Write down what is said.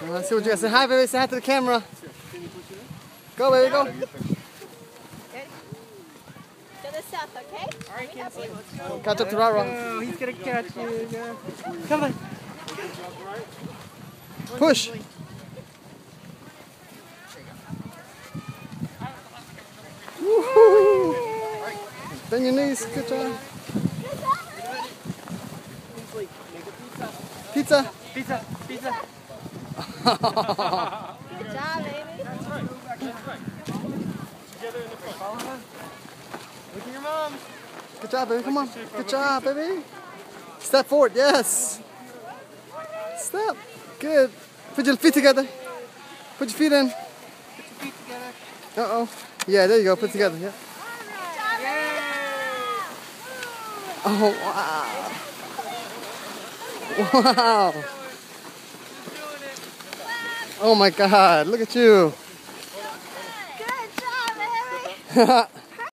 Let's see what you got. Say hi, baby. Say hi to the camera. Go, baby, go. To the south, okay? All right, Kinsley. Catch up to Rara. Oh, he's gonna catch you. Yeah. Come on. Push. Woohoo! Bend your knees. Good job. Kinsley, make a Pizza. pizza. Pizza. Pizza. Good job, baby. That's right. That's right. Together in the front. Follow her. Look at your mom. Good job, baby. Come on. Good job, baby. Step forward. Yes. Step. Good. Put your feet together. Put your feet in. Put your feet together. Uh-oh. Yeah, there you go. Put it together. Yeah. Oh, wow. Wow. Oh, my God. Look at you. Good job, baby.